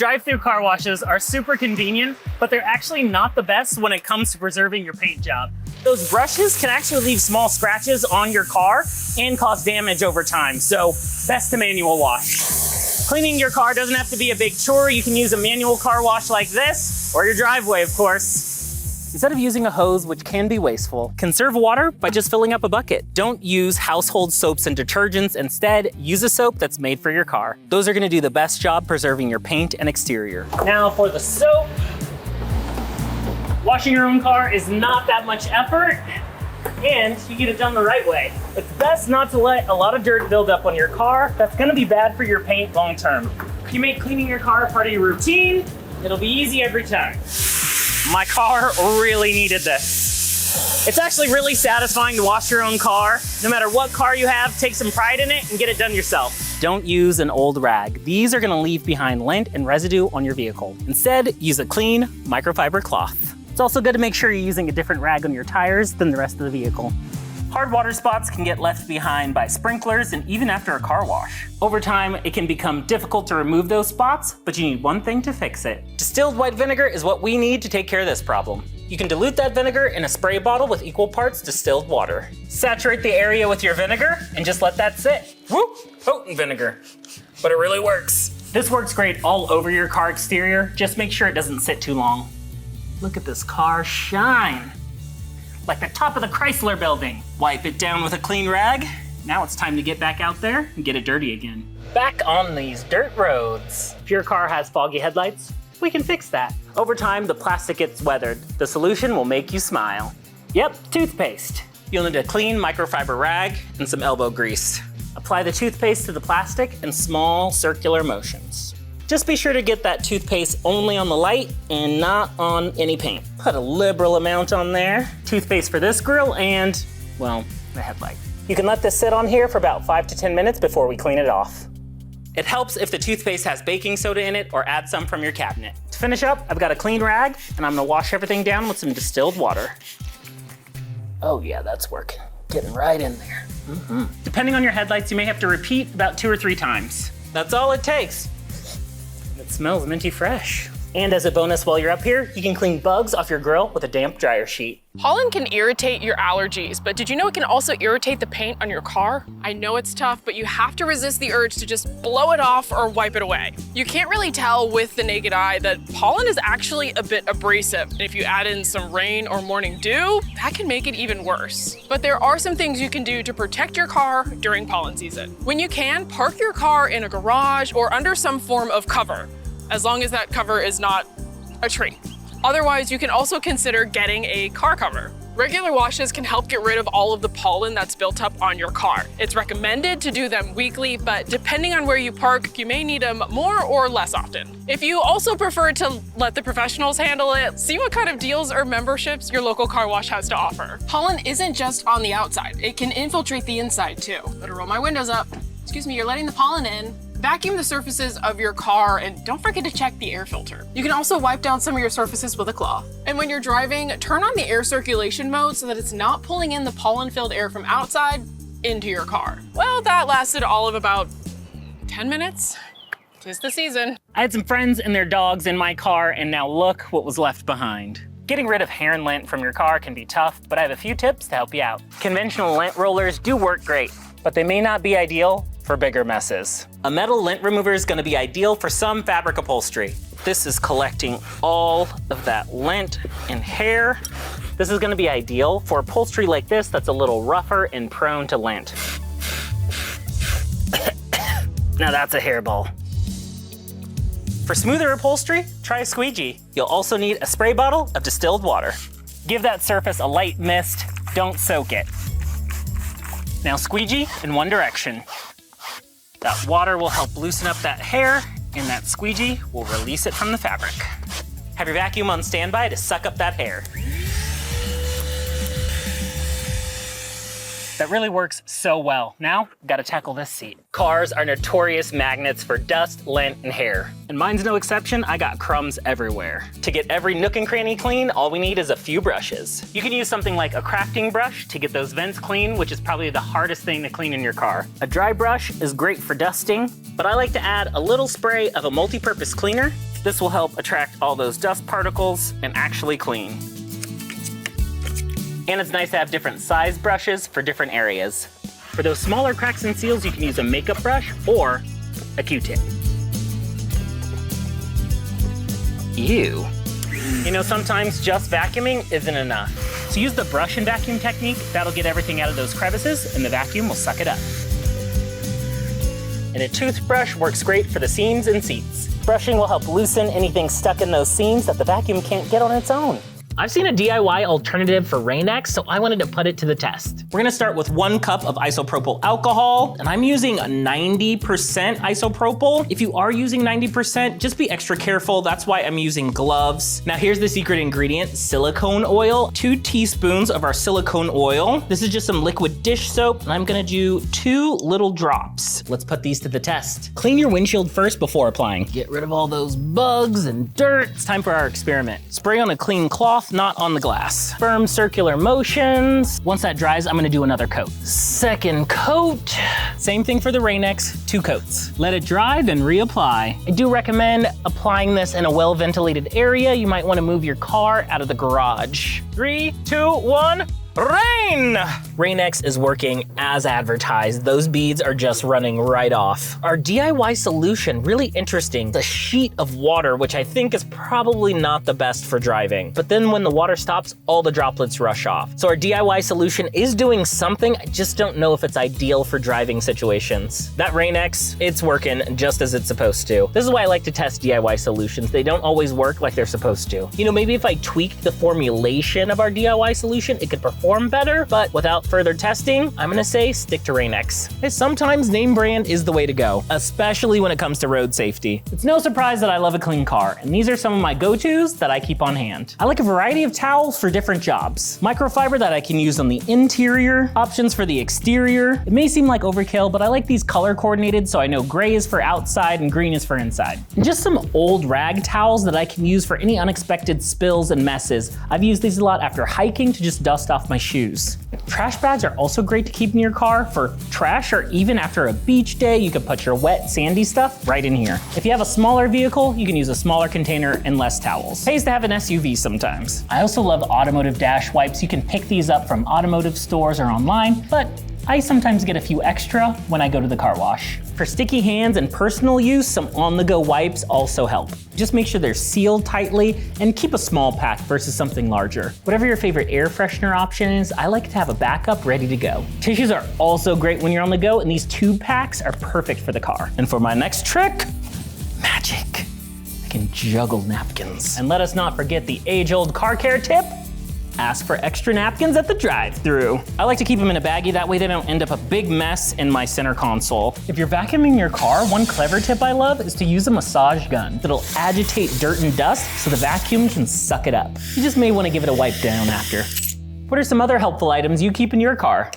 Drive-through car washes are super convenient, but they're actually not the best when it comes to preserving your paint job. Those brushes can actually leave small scratches on your car and cause damage over time, so best to manual wash. Cleaning your car doesn't have to be a big chore. You can use a manual car wash like this, or your driveway, of course. Instead of using a hose, which can be wasteful, conserve water by just filling up a bucket. Don't use household soaps and detergents. Instead, use a soap that's made for your car. Those are gonna do the best job preserving your paint and exterior. Now for the soap. Washing your own car is not that much effort, and you get it done the right way. It's best not to let a lot of dirt build up on your car. That's gonna be bad for your paint long term. If you make cleaning your car part of your routine, it'll be easy every time. My car really needed this. It's actually really satisfying to wash your own car. No matter what car you have, take some pride in it and get it done yourself. Don't use an old rag. These are gonna leave behind lint and residue on your vehicle. Instead, use a clean microfiber cloth. It's also good to make sure you're using a different rag on your tires than the rest of the vehicle. Hard water spots can get left behind by sprinklers and even after a car wash. Over time, it can become difficult to remove those spots, but you need one thing to fix it. Distilled white vinegar is what we need to take care of this problem. You can dilute that vinegar in a spray bottle with equal parts distilled water. Saturate the area with your vinegar and just let that sit. Woo! Potent vinegar, but it really works. This works great all over your car exterior. Just make sure it doesn't sit too long. Look at this car shine. Like the top of the Chrysler building. Wipe it down with a clean rag. Now it's time to get back out there and get it dirty again. Back on these dirt roads. If your car has foggy headlights, we can fix that. Over time, the plastic gets weathered. The solution will make you smile. Yep, toothpaste. You'll need a clean microfiber rag and some elbow grease. Apply the toothpaste to the plastic in small circular motions. Just be sure to get that toothpaste only on the light and not on any paint. Put a liberal amount on there. Toothpaste for this grill and, well, the headlight. You can let this sit on here for about 5 to 10 minutes before we clean it off. It helps if the toothpaste has baking soda in it or add some from your cabinet. To finish up, I've got a clean rag and I'm gonna wash everything down with some distilled water. Oh yeah, that's working. Getting right in there. Depending on your headlights, you may have to repeat about 2 or 3 times. That's all it takes. It smells minty fresh. And as a bonus while you're up here, you can clean bugs off your grill with a damp dryer sheet. Pollen can irritate your allergies, but did you know it can also irritate the paint on your car? I know it's tough, but you have to resist the urge to just blow it off or wipe it away. You can't really tell with the naked eye that pollen is actually a bit abrasive. And if you add in some rain or morning dew, that can make it even worse. But there are some things you can do to protect your car during pollen season. When you can, park your car in a garage or under some form of cover, as long as that cover is not a tree. Otherwise, you can also consider getting a car cover. Regular washes can help get rid of all of the pollen that's built up on your car. It's recommended to do them weekly, but depending on where you park, you may need them more or less often. If you also prefer to let the professionals handle it, see what kind of deals or memberships your local car wash has to offer. Pollen isn't just on the outside. It can infiltrate the inside too. Better roll my windows up. Excuse me, you're letting the pollen in. Vacuum the surfaces of your car and don't forget to check the air filter. You can also wipe down some of your surfaces with a cloth. And when you're driving, turn on the air circulation mode so that it's not pulling in the pollen-filled air from outside into your car. Well, that lasted all of about 10 minutes. 'Tis the season. I had some friends and their dogs in my car, and now look what was left behind. Getting rid of hair and lint from your car can be tough, but I have a few tips to help you out. Conventional lint rollers do work great, but they may not be ideal for bigger messes. A metal lint remover is gonna be ideal for some fabric upholstery. This is collecting all of that lint and hair. This is gonna be ideal for upholstery like this that's a little rougher and prone to lint. Now that's a hairball. For smoother upholstery, try a squeegee. You'll also need a spray bottle of distilled water. Give that surface a light mist, don't soak it. Now squeegee in one direction. That water will help loosen up that hair, and that squeegee will release it from the fabric. Have your vacuum on standby to suck up that hair. That really works so well. Now, gotta tackle this seat. Cars are notorious magnets for dust, lint, and hair. And mine's no exception, I got crumbs everywhere. To get every nook and cranny clean, all we need is a few brushes. You can use something like a crafting brush to get those vents clean, which is probably the hardest thing to clean in your car. A dry brush is great for dusting, but I like to add a little spray of a multi-purpose cleaner This will help attract all those dust particles and actually clean. And it's nice to have different size brushes for different areas. For those smaller cracks and seals, you can use a makeup brush or a Q-tip. Ew. You know, sometimes just vacuuming isn't enough. So use the brush and vacuum technique. That'll get everything out of those crevices and the vacuum will suck it up. And a toothbrush works great for the seams and seats. Brushing will help loosen anything stuck in those seams that the vacuum can't get on its own. I've seen a DIY alternative for Rain-X, so I wanted to put it to the test. We're gonna start with 1 cup of isopropyl alcohol, and I'm using a 90% isopropyl. If you are using 90%, just be extra careful. That's why I'm using gloves. Now here's the secret ingredient, silicone oil. 2 teaspoons of our silicone oil. This is just some liquid dish soap, and I'm gonna do 2 little drops. Let's put these to the test. Clean your windshield first before applying. Get rid of all those bugs and dirt. It's time for our experiment. Spray on a clean cloth, not on the glass. Firm circular motions. Once that dries, I'm gonna do another coat. Second coat. Same thing for the Rain-X, 2 coats. Let it dry, then reapply. I do recommend applying this in a well-ventilated area. You might wanna move your car out of the garage. 3, 2, 1. Rain! Rain-X is working as advertised. Those beads are just running right off. Our DIY solution, really interesting. The sheet of water, which I think is probably not the best for driving. But then when the water stops, all the droplets rush off. So our DIY solution is doing something. I just don't know if it's ideal for driving situations. That Rain-X, it's working just as it's supposed to. This is why I like to test DIY solutions. They don't always work like they're supposed to. You know, maybe if I tweaked the formulation of our DIY solution, it could perform better, but without further testing, I'm gonna say stick to Rain-X. Sometimes name brand is the way to go, especially when it comes to road safety. It's no surprise that I love a clean car, and these are some of my go-tos that I keep on hand. I like a variety of towels for different jobs. Microfiber that I can use on the interior, options for the exterior. It may seem like overkill, but I like these color coordinated so I know gray is for outside and green is for inside. And just some old rag towels that I can use for any unexpected spills and messes. I've used these a lot after hiking to just dust off my shoes. Trash bags are also great to keep in your car for trash, or even after a beach day, you can put your wet, sandy stuff right in here. If you have a smaller vehicle, you can use a smaller container and less towels. Pays to have an SUV sometimes. I also love automotive dash wipes. You can pick these up from automotive stores or online, but I sometimes get a few extra when I go to the car wash. For sticky hands and personal use, some on-the-go wipes also help. Just make sure they're sealed tightly and keep a small pack versus something larger. Whatever your favorite air freshener option is, I like to have a backup ready to go. Tissues are also great when you're on the go, and these 2 packs are perfect for the car. And for my next trick, magic. I can juggle napkins. And let us not forget the age-old car care tip. Ask for extra napkins at the drive-thru. I like to keep them in a baggie, that way they don't end up a big mess in my center console. If you're vacuuming your car, one clever tip I love is to use a massage gun that'll agitate dirt and dust so the vacuum can suck it up. You just may want to give it a wipe down after. What are some other helpful items you keep in your car?